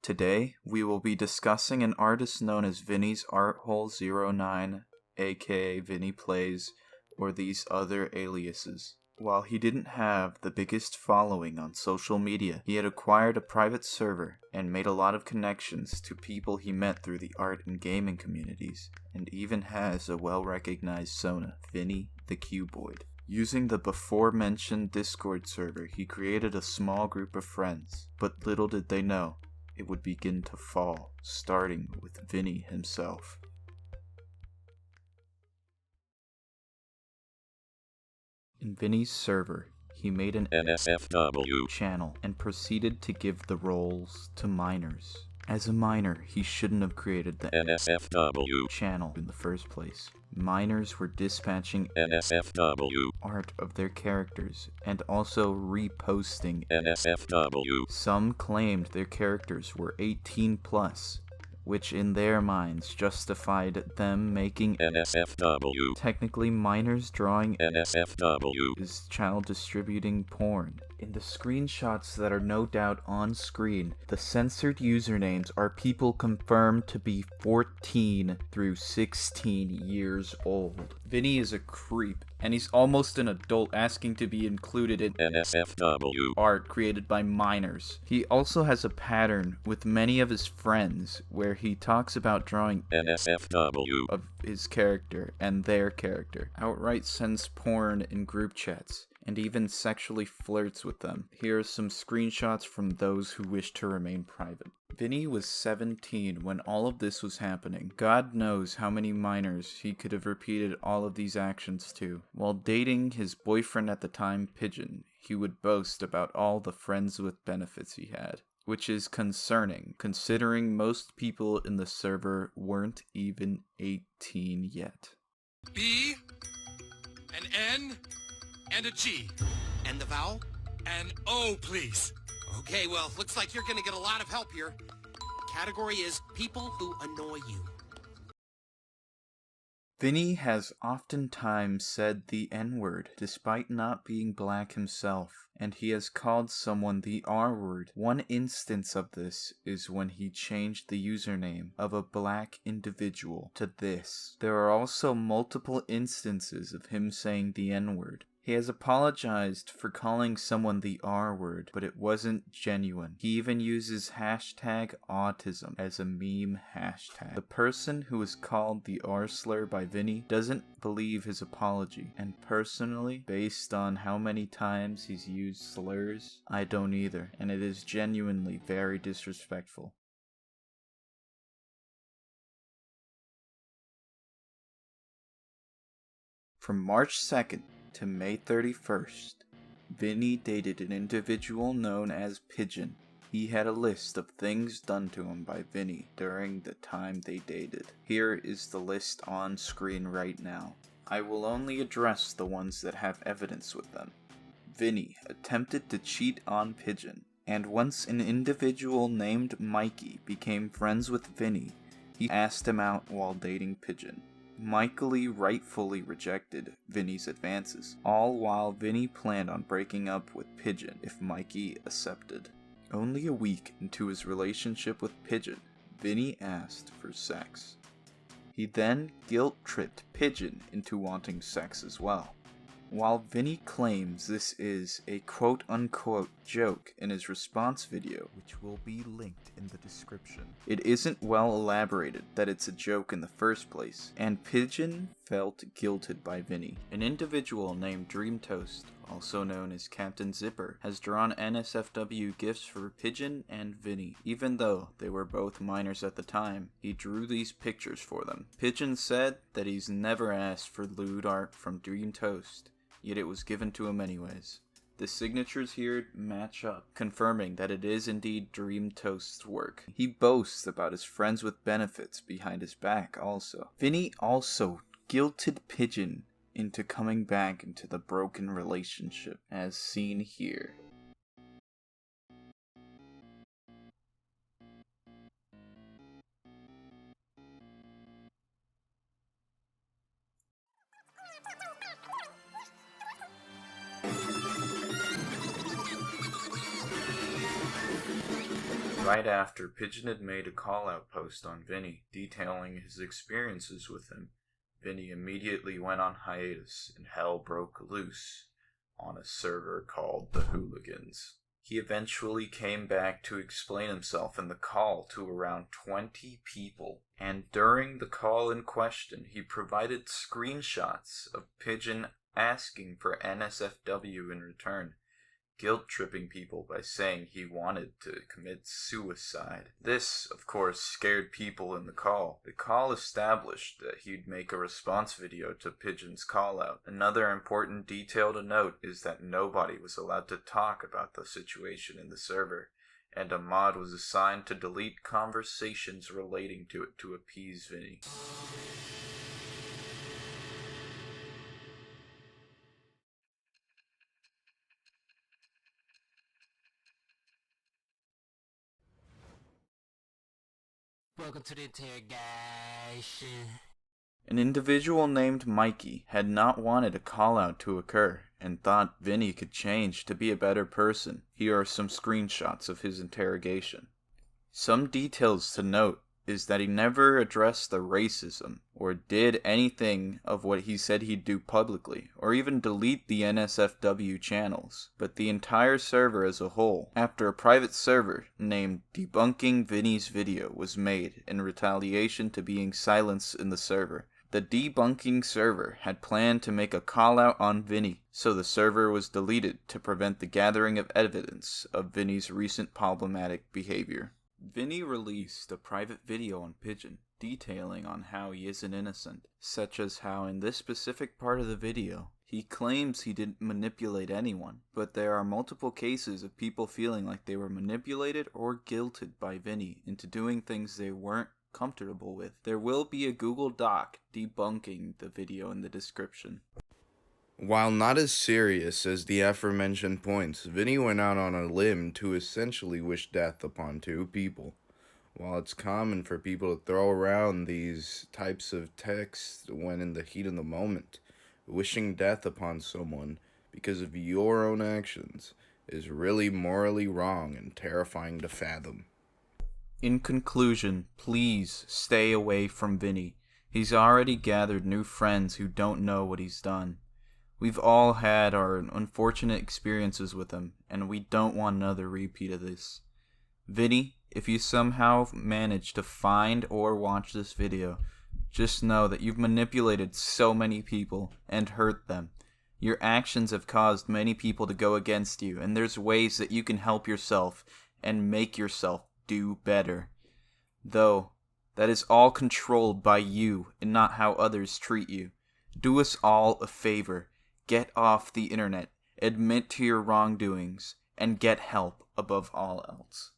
Today, we will be discussing an artist known as Vinniesarthole09, aka VinniePlays, or these other aliases. While he didn't have the biggest following on social media, he had acquired a private server and made a lot of connections to people he met through the art and gaming communities, and even has a well-recognized Sona, Vinnie the Cuboid. Using the before-mentioned Discord server, he created a small group of friends, but little did they know, it would begin to fall, starting with Vinnie himself. In Vinnie's server, he made an NSFW channel and proceeded to give the roles to minors. As a minor, he shouldn't have created the NSFW channel in the first place. Minors were dispatching NSFW art of their characters and also reposting NSFW. Some claimed their characters were 18 plus, which in their minds justified them making NSFW. Technically, minors drawing NSFW is child distributing porn. In the screenshots that are no doubt on screen, the censored usernames are people confirmed to be 14 through 16 years old. Vinnie is a creep, and he's almost an adult asking to be included in NSFW art created by minors. He also has a pattern with many of his friends where he talks about drawing NSFW of his character and their character, outright sends porn in group chats, and even sexually flirts with them. Here are some screenshots from those who wish to remain private. Vinnie was 17 when all of this was happening. God knows how many minors he could have repeated all of these actions to. While dating his boyfriend at the time, Pigeon, he would boast about all the friends with benefits he had, which is concerning, considering most people in the server weren't even 18 yet. B, an N, and a G. And the vowel? An O, please. Okay, well, looks like you're gonna get a lot of help here. Category is people who annoy you. Vinnie has oftentimes said the N-word, despite not being black himself, and he has called someone the R-word. One instance of this is when he changed the username of a black individual to this. There are also multiple instances of him saying the N-word. He has apologized for calling someone the R-word, but it wasn't genuine. He even uses hashtag autism as a meme hashtag. The person who was called the R-slur by Vinnie doesn't believe his apology, and personally, based on how many times he's used slurs, I don't either, and it is genuinely very disrespectful. From March 2nd to May 31st, Vinnie dated an individual known as Pigeon. He had a list of things done to him by Vinnie during the time they dated. Here is the list on screen right now. I will only address the ones that have evidence with them. Vinnie attempted to cheat on Pigeon, and once an individual named Mikey became friends with Vinnie, he asked him out while dating Pigeon. Mikey rightfully rejected Vinnie's advances, all while Vinnie planned on breaking up with Pigeon if Mikey accepted. Only a week into his relationship with Pigeon, Vinnie asked for sex. He then guilt-tripped Pigeon into wanting sex as well. While Vinnie claims this is a quote-unquote joke in his response video, which will be linked in the description, it isn't well elaborated that it's a joke in the first place, and Pigeon felt guilted by Vinnie. An individual named Dream Toast, also known as Captain Zipper, has drawn NSFW gifts for Pigeon and Vinnie. Even though they were both minors at the time, he drew these pictures for them. Pigeon said that he's never asked for lewd art from Dream Toast, yet it was given to him anyways. The signatures here match up, confirming that it is indeed Dream Toast's work. He boasts about his friends with benefits behind his back also. Vinnie also guilted Pigeon into coming back into the broken relationship, as seen here. Right after Pigeon had made a call-out post on Vinnie detailing his experiences with him, Vinnie immediately went on hiatus and hell broke loose on a server called the Hooligans. He eventually came back to explain himself in the call to around 20 people, and during the call in question, he provided screenshots of Pigeon asking for NSFW in return, guilt-tripping people by saying he wanted to commit suicide. This, of course, scared people in the call. The call established that he'd make a response video to Pigeon's call-out. Another important detail to note is that nobody was allowed to talk about the situation in the server, and a mod was assigned to delete conversations relating to it to appease Vinnie. Welcome to the interrogation. An individual named Mikey had not wanted a call-out to occur and thought Vinnie could change to be a better person. Here are some screenshots of his interrogation. Some details to note is that he never addressed the racism or did anything of what he said he'd do publicly, or even delete the NSFW channels, but the entire server as a whole, after a private server named Debunking Vinnie's video was made in retaliation to being silenced in the server. The debunking server had planned to make a call-out on Vinnie, so the server was deleted to prevent the gathering of evidence of Vinnie's recent problematic behavior. Vinnie released a private video on Pigeon detailing on how he isn't innocent, such as how in this specific part of the video, he claims he didn't manipulate anyone, but there are multiple cases of people feeling like they were manipulated or guilted by Vinnie into doing things they weren't comfortable with. There will be a Google Doc debunking the video in the description. While not as serious as the aforementioned points, Vinnie went out on a limb to essentially wish death upon two people. While it's common for people to throw around these types of texts when in the heat of the moment, wishing death upon someone because of your own actions is really morally wrong and terrifying to fathom. In conclusion, please stay away from Vinnie. He's already gathered new friends who don't know what he's done. We've all had our unfortunate experiences with him, and we don't want another repeat of this. Vinnie, if you somehow manage to find or watch this video, just know that you've manipulated so many people and hurt them. Your actions have caused many people to go against you, and there's ways that you can help yourself and make yourself do better. Though, that is all controlled by you and not how others treat you. Do us all a favor. Get off the internet, admit to your wrongdoings, and get help above all else.